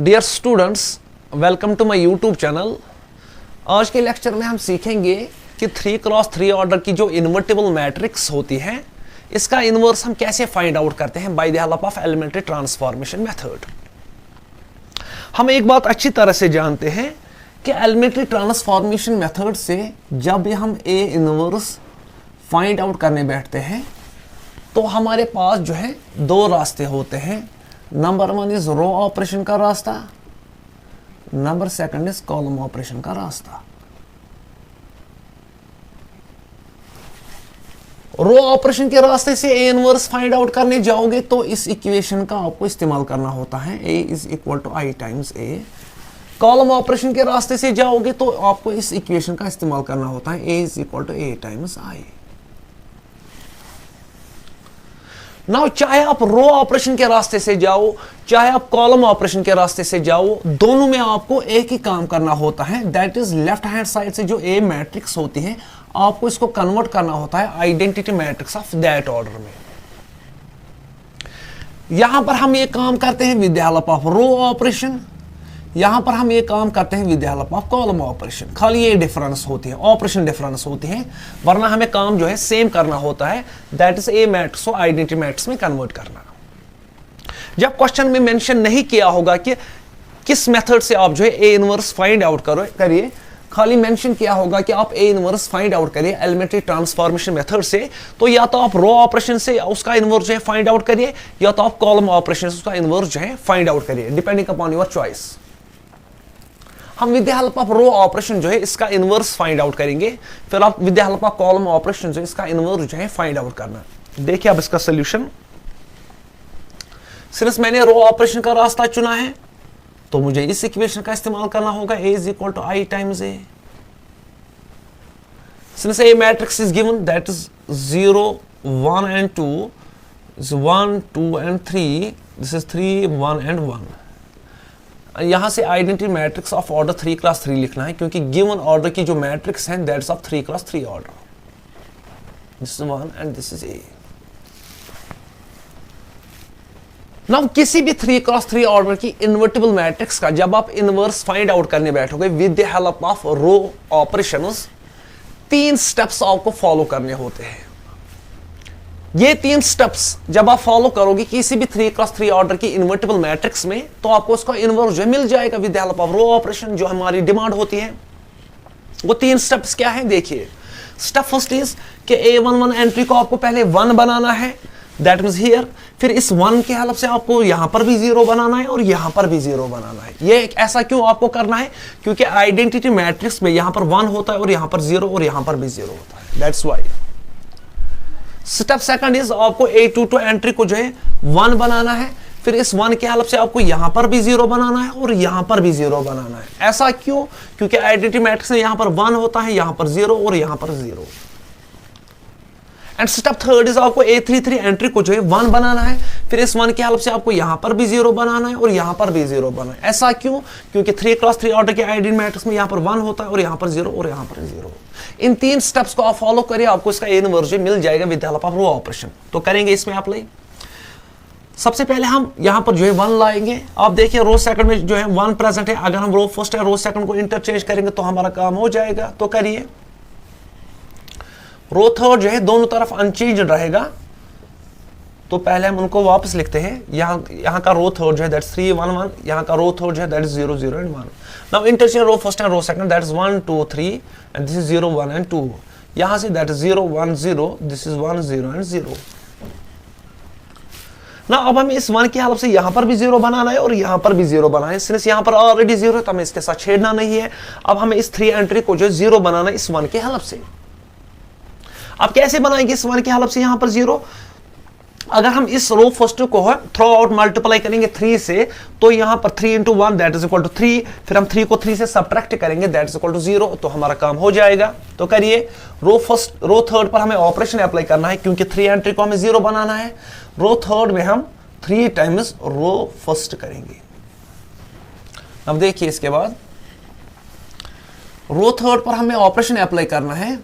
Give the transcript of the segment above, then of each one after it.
Dear students, welcome to my YouTube channel. आज के lecture में हम सीखेंगे कि 3x3 ऑर्डर की जो इन्वर्टिबल मैट्रिक्स होती है, इसका इन्वर्स हम कैसे फाइंड आउट करते हैं by the help of elementary transformation method. हम एक बात अच्छी तरह से जानते हैं कि एलिमेंट्री ट्रांसफॉर्मेशन मेथड से जब भी हम ए इन्वर्स फाइंड आउट करने बैठते हैं तो हमारे पास जो है दो रास्ते होते हैं। नंबर 1 इज रो ऑपरेशन का रास्ता, नंबर 2 इज कॉलम ऑपरेशन का रास्ता। रो ऑपरेशन के रास्ते से ए इनवर्स फाइंड आउट करने जाओगे तो इस इक्वेशन का आपको इस्तेमाल करना होता है, A is equal to I times A. Column operation के रास्ते से जाओगे तो आपको इस इक्वेशन का इस्तेमाल करना होता है, A is equal to A times I. Now चाहे आप रो ऑपरेशन के रास्ते से जाओ चाहे आप कॉलम ऑपरेशन के रास्ते से जाओ, दोनों में आपको एक ही काम करना होता है, that is left hand side से जो ए मैट्रिक्स होती है आपको इसको कन्वर्ट करना होता है identity matrix of that order में। यहां पर हम ये काम करते हैं with the help of row operation, यहां पर हम ये काम करते हैं with the help of column operation. खाली ये डिफरेंस होती है, ऑपरेशन डिफरेंस होती है, वरना हमें काम जो है सेम करना होता है, दैट इज ए मैट्रिक्स को आइडेंटिटी मैट्रिक्स में कन्वर्ट करना। जब क्वेश्चन में मेंशन नहीं किया होगा कि किस मेथड से आप जो है ए इनवर्स फाइंड आउट करिए, खाली मेंशन किया होगा कि आप ए इनवर्स फाइंड आउट करिए एलिमेंट्री ट्रांसफॉर्मेशन मेथड से, तो या तो आप रो ऑपरेशन से उसका इनवर्स जो है फाइंड आउट करिए या तो आप कॉलम ऑपरेशन से उसका इनवर्स जो है फाइंड आउट करिए, डिपेंडिंग अपॉन योर चॉइस। हम with the help of row operation जो है इसका इनवर्स फाइंड आउट करेंगे, फिर आप with the help of column operation जो है इसका इनवर्स जो है फाइंड आउट करना। देखिए अब इसका सोल्यूशन। सिर्फ मैंने रो ऑपरेशन का रास्ता चुना है तो मुझे इस इक्वेशन का इस्तेमाल करना होगा, A is equal to I times A. Since A matrix is given that is 0 1 and 2 is 1 2 and 3, this is 3 1 and 1। यहां से identity matrix of order 3x3 लिखना है क्योंकि गिवन ऑर्डर की जो मैट्रिक्स है that's of 3x3 order. This is 1 and this is a. Now किसी भी 3x3 ऑर्डर की इन्वर्टिबल मैट्रिक्स का जब आप इनवर्स फाइंड आउट करने बैठोगे with the help of row operations, 3 steps आपको फॉलो करने होते हैं। ये 3 स्टेप्स जब आप फॉलो करोगे किसी भी 3x3 ऑर्डर की इन्वर्टिबल मैट्रिक्स में तो आपको उसका इनवर्स जो मिल जाएगा with the help of row operation, जो हमारी डिमांड होती है। वो 3 स्टेप्स क्या है देखिए। स्टेप फर्स्ट इज कि A11 एंट्री को आपको पहले 1 बनाना है, दैट मींस हियर। फिर इस 1 के हेल्प से आपको यहां पर भी 0 बनाना है और यहां पर भी 0 बनाना है। ये ऐसा क्यों आपको करना है? क्योंकि आइडेंटिटी मैट्रिक्स में यहां पर 1 होता है और यहां पर 0 और यहां पर भी 0 होता है, that's why. Step second is आपको A22 एंट्री को जो है 1 बनाना है, फिर इस 1 के हेल्प से आपको यहां पर भी 0 बनाना है और यहां पर भी 0 बनाना है। ऐसा क्यों? क्योंकि आइडेंटिटी मैट्रिक्स में यहां पर 1 होता है, यहां पर 0 और यहां पर 0। एंड स्टेप थर्ड इज आपको A33 एंट्री को जो है 1 बनाना है, फिर इस 1 के हेल्प से आपको यहां पर भी 0 बनाना है और यहां पर भी 0 बनाना है। ऐसा क्यों? क्योंकि 3x3 ऑर्डर के आइडेंटिटी मैट्रिक्स में यहां पर 1 होता है और यहां पर 0 और यहां पर 0। इन 3 स्टेप्स को आप फॉलो करिए, आपको इसका इनवर्स मिल जाएगा with the help of row operation. तो करेंगे इसमें अप्लाई। सबसे पहले हम यहां पर जो है 1 लाएंगे। आप देखिए रो सेकंड में जो है 1 प्रेजेंट है, अगर हम रो फर्स्ट है रो सेकंड को इंटरचेंज करेंगे तो हमारा काम हो जाएगा। तो करिए। रो थर्ड जो है दोनों तरफ अनचेंज रहेगा, तो पहले हम उनको वापस लिखते हैं। यहां का रो थर्ड जो है दैट्स 3 1 1, यहां का रो थर्ड जो है that is 0 0 and 1। Now interchange row first and row second, that is 1 2 3 and this is 0 1 and 2। यहां से that is 0 1 0, this is 1 0 and 0। ना अब हमें इस 1 की हेल्प से यहां पर भी 0 बनाना है और यहां पर भी 0 बनाना है। सिंस यहां पर ऑलरेडी 0 है तो हमें इसके साथ छेड़ना नहीं है। अब हमें इस 3 एंट्री को जो 0 बनाना है इस 1 की हेल्प से। अब कैसे बनाएंगे इस 1 की हेल्प से यहां पर 0? अगर हम इस रो फर्स्ट को थ्रो आउट मल्टीप्लाई करेंगे 3 से, तो यहां पर 3 into 1 that is equal to 3, फिर हम 3 को 3 से सब्ट्रैक्ट करेंगे दैट इज इक्वल टू 0, तो हमारा काम हो जाएगा। तो करिए। रो थर्ड पर हमें ऑपरेशन अप्लाई करना है क्योंकि 3 एंट्री को हमें 0 बनाना है। रो थर्ड में हम 3 टाइम्स रो फर्स्ट करेंगे। अब देखिए इसके बाद रो थर्ड पर हमें ऑपरेशन अप्लाई करना है,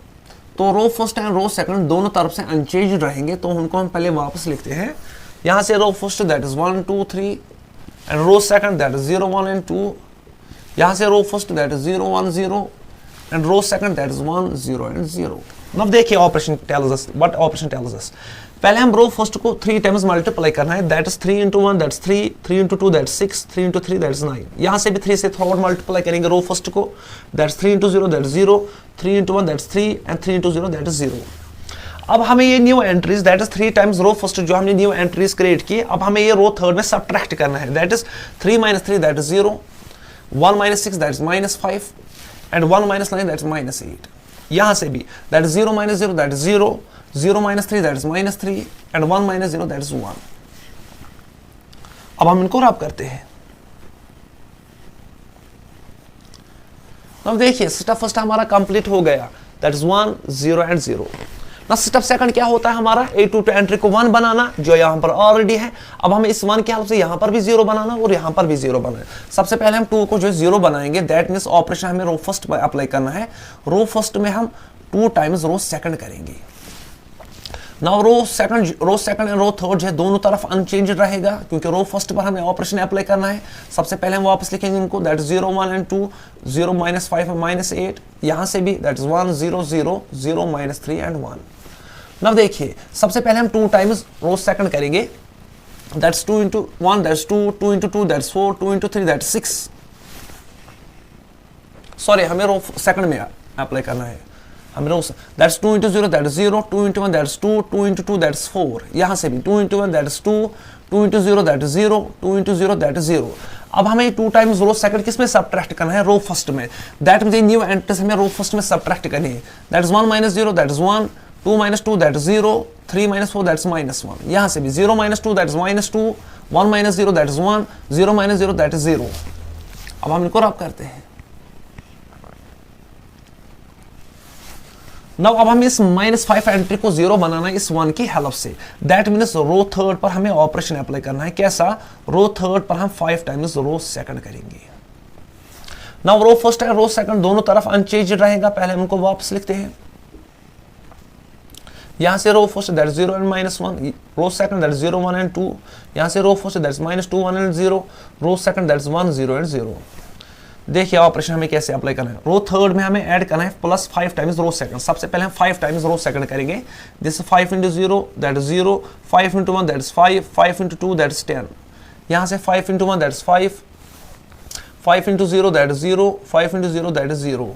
तो रो फर्स्ट एंड रो सेकंड दोनों तरफ से अनचेंज रहेंगे, तो उनको हम पहले वापस लिखते हैं। यहां से row first that is 1 2 3 and row second that is 0 1 and 2, यहां से row first that is 0 1 0 and row second that is 1 0 and 0. अब देखिए operation tells us, what operation tells us. पहले हम रो फर्स्ट को 3 टाइम्स मल्टीप्लाई करना है, that is 3 into 1 that's 3, 3 into 2 that's 6, 3 into 3 that's 9. यहां से भी 3 से थ्रू आउट मल्टीप्लाई करेंगे रो फर्स्ट को, that's 3 into 0 that's 0, 3 into 1 that's 3 and 3 into 0 that is 0. अब हमें ये new entries that is 3 times row first जो हमने न्यू एंट्रीज क्रिएट की, अब हमें ये रो थर्ड में सबट्रैक्ट करना है, that is 3 minus 3 that is 0, 1 minus 6 that is -5 and 1 minus 9 that is -8. यहां से भी that is 0 minus 0 that is 0, 0 minus 3 that is -3 and 1 minus 0 that is 1. अब हम इनको रब करते हैं. अब देखिए स्टेप फर्स्ट हमारा कंप्लीट हो गया, दैट इज 1 0 एंड 0. ना स्टेप सेकंड क्या होता है हमारा, A2 एंट्री को 1 बनाना जो यहां पर ऑलरेडी है. अब हमें इस 1 के हेल्प से यहां पर भी 0 बनाना और यहां पर भी 0 बनाना. सबसे पहले हम 2 को जो 0 बनाएंगे, दैट मींस ऑपरेशन हमें रो फर्स्ट में अप्लाई करना है. रो फर्स्ट में हम 2 टाइम्स रो सेकंड करेंगे. Now row second and row third है दोनों तरफ अनचेंज्ड रहेगा, क्योंकि रो फर्स्ट पर हमें ऑपरेशन अप्लाई करना है. सबसे पहले हम वापस लिखेंगे उनको, दैट इज 0 1 एंड 2, 0 -5 एंड -8. यहां से भी दैट इज 1 0 0, 0 -3 एंड 1. नाउ देखिए सबसे पहले हम 2 टाइम्स रो सेकंड करेंगे, that's 2 into 1 that's 2, 2 into 2 that's 4, 2 into 3 that's 6. Sorry हमें रो सेकंड में अप्लाई करना है. हमें row that's 2 into 0 that's 0, 2 into 1 that's 2, 2 into 2 that's 4. यहां से भी 2 into 1 that's 2, 2 into 0 that is 0, 2 into 0 that is 0. अब हमें 2 टाइम्स रो सेकंड किस में सबट्रैक्ट करना है, रो फर्स्ट में. दैट मींस न्यू एंट्रीज हमें रो फर्स्ट में सबट्रैक्ट करनी है. That is 1 minus 0 that is 1, 2 minus 2 that is 0, 3 minus 4 that is -1. यहां से भी 0 minus 2 that is -2, 1 minus 0 that is 1, 0 minus 0 that is 0. अब हम इनको रब करते हैं. नाउ अब हमें इस -5 एंट्री को 0 बनाना है इस 1 की हेल्प से. दैट मीन्स रो थर्ड पर हमें ऑपरेशन अप्लाई करना है. कैसा, रो थर्ड पर हम 5 टाइम्स रो सेकंड करेंगे. नाउ रो फर्स्ट और रो सेकंड दोनों तरफ अनचेंज्ड रहेगा. पहले हम इनको वापस लिखते हैं. यहां से row first that is 0 and -1, row second that is 0 1 and 2. यहां से row first that is -2 1 and 0, row second that is 1 0 and 0. देखिए ऑपरेशन हमें कैसे अप्लाई करना है. रो थर्ड में हमें ऐड करना है +5 टाइम्स रो सेकंड. सबसे पहले हम 5 टाइम्स रो सेकंड करेंगे. This 5 into 0 that is 0, 5 into 1 that is 5, 5 into 2 that is 10. यहां से 5 into 1 that is 5, 5 into 0 that is 0, 5 into 0 that is 0.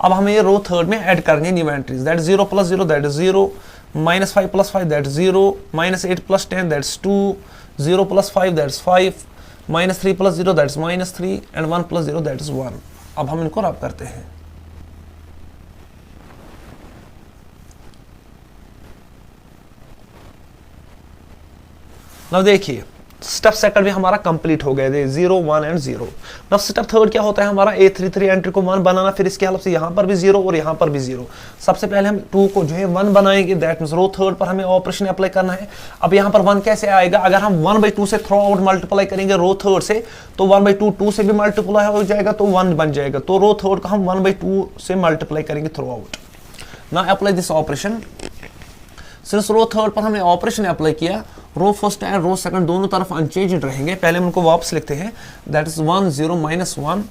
अब हमें ये रो थर्ड में ऐड करनी है new entries. That is 0 + 0 that is 0, -5 + 5 that is 0, -8 + 10 that's 2, 0 + 5 that's 5, -3 + 0 that's -3 and 1 + 0 that is 1. अब हम इनको रब करते हैं. now देखिए स्टेप सेकंड भी हमारा कंप्लीट हो गया, 0 1 एंड 0. नाउ स्टेप थर्ड क्या होता है हमारा, A33 एंट्री को 1 बनाना. फिर इसके हेल्प से यहाँ पर भी 0 और यहाँ पर भी 0. सबसे पहले हम 2 को जो है 1 बनाएंगे. दैट मींस रो थर्ड पर हमें ऑपरेशन अप्लाई करना है. अब यहाँ पर 1 कैसे आएगा, अगर हम 1/2 से थ्रू आउट मल्टीप्लाई करेंगे रो थर्ड से, तो 1/2 2 से भी मल्टीप्लाई हो जाएगा तो 1 बन जाएगा. तो रो थर्ड को हम 1/2 से मल्टीप्लाई करेंगे throughout. Now apply this operation. Since row third पर हमने ऑपरेशन अप्लाई किया, row first and row second दोनों तरफ अनचेंज्ड रहेंगे. पहले हम उनको वापस लिखते हैं. That is 1 0 -1,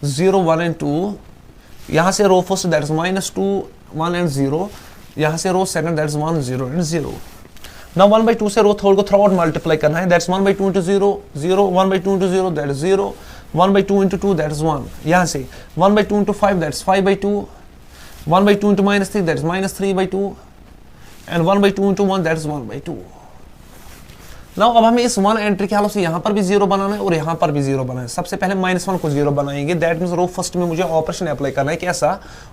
0 1 and 2. यहां से row first that is -2 1 and 0. यहां से row second that is 1 0 and 0. Now 1/2 से रो थर्ड को थ्रू आउट मल्टीप्लाई करना है. That's 1/2 into 0, 0, 1/2 into 0 that is 0, 1/2 into 2 that is 1. यहां से 1/2 into 5 that is 5/2, 1/2 into -3 that is -3/2 and 1/2 into 1 that is 1/2. Now अब हमें इस 1 एंट्री के हालत से यहाँ पर भी 0 बनाना है और यहाँ पर भी 0 बनाना है. सबसे पहले -1 को 0 बनाएंगे. दैट मींस रो फर्स्ट में मुझे ऑपरेशन अप्लाई करना है. कैसा,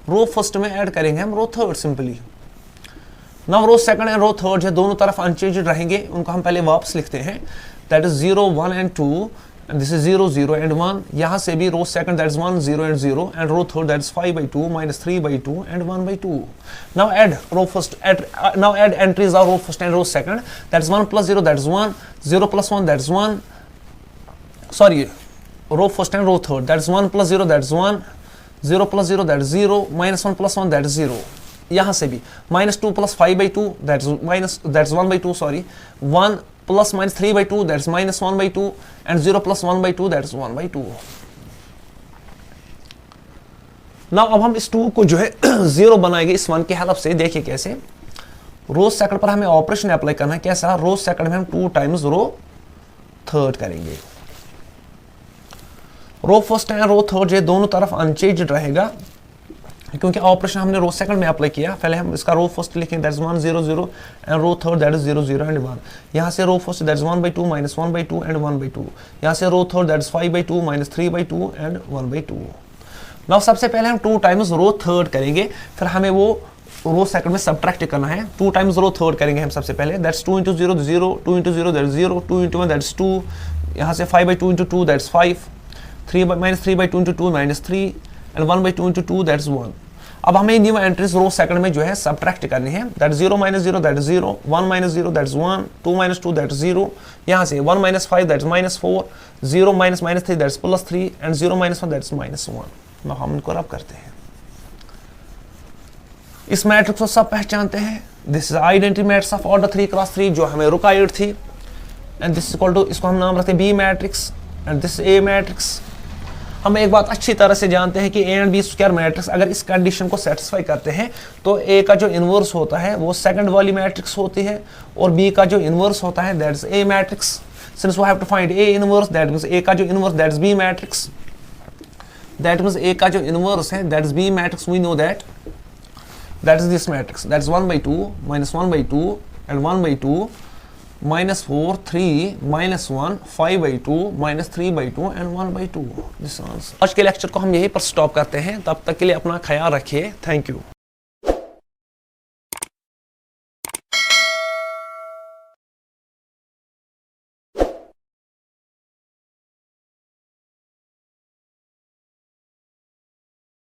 रो फर्स्ट में ऐड करेंगे हम row third simply. Now row second and row third है दोनों तरफ अनचेंज्ड रहेंगे. उनको हम पहले वापस लिखते हैं. That is 0 1 and 2 and this is 0 0 and 1. यहाँ से भी row second that is 1 0 and 0 and row third that is 5/2 -3/2 and 1/2. Now add row first now add entries of row first and row second. That is 1 + 0 that is 1, 0 + 1 that is 1. Sorry, row first and row third that is 1 + 0 that is 1, 0 + 0 that is 0, -1 + 1 that is 0. यहाँ से भी -2 + 5/2 that is 1/2 sorry, 1 plus minus 3 by 2 that's minus 1 by 2 and 0 plus 1 by 2 that's 1 by 2. Now अब हम इस 2 को जो है 0 बनाएंगे इस 1 की हेल्प से. देखिए कैसे. रो सेकंड पर हमें ऑपरेशन अप्लाई करना है. कैसा? रो सेकंड में हम 2 टाइम्स रो थर्ड करेंगे. Row first and row third ये दोनों तरफ अनचेंज्ड रहेगा क्योंकि ऑपरेशन हमने रो सेकंड में अप्लाई किया. पहले हम इसका रो फर्स्ट लिखेंगे that is 1 0 0 and row third that is 0 0 and 1. यहाँ से row first that is 1 by 2 minus 1 by 2 and 1 by 2. यहाँ से row third that is 5 by 2 minus 3 by 2 and 1 by 2. Now सबसे पहले हम 2 टाइम्स रो थर्ड करेंगे, फिर हमें वो रो सेकंड में सब्ट्रैक्ट करना है. 2 टाइम्स रो थर्ड करेंगे हम सबसे पहले. That's 2 into 0 0, 2 into 0 that is 0, 2 into 1 that's 2. यहाँ से 5 by 2 into 2 that's 5, 3 by minus 3 by 2 into 2 minus 3 and 1 by 2 into 2 that's 1. अब हमें न्यू एंट्रीज रो सेकंड में जो है सब्ट्रैक्ट करनी है. That 0 minus 0 that is 0, 1 minus 0 that is 1, 2 minus 2 that is 0. यहाँ से 1 minus 5 that is minus 4, 0 minus minus 3 that is plus 3 and 0 minus 1 that is minus 1. now हम इनको रब करते हैं. इस मैट्रिक्स को सब पहचानते हैं. This is identity matrix of order 3 cross 3 जो हमें रिक्वायर्ड थी. एंड दिस इक्वल टू, इसको हम नाम रखते हैं B matrix and this A matrix. हम एक बात अच्छी तरह से जानते हैं कि A and B square matrix अगर इस कंडीशन को सेटिस्फाई करते हैं तो ए का जो इनवर्स होता है वो सेकंड वाली मैट्रिक्स होती है और बी का जो इनवर्स होता है that is A matrix. Since we have to find A inverse that means A का जो inverse that is B matrix. That means A का जो इनवर्स है that is B matrix. We know that that is this matrix, that's 1 by 2 minus 1 by 2 and 1 by 2 minus 4 3 minus 1 5 by 2 minus 3 by 2 and 1 by 2. this answer. आज के lecture को हम यहीं पर stop करते हैं. तब तक के लिए अपना ख्याल रखिए. Thank you.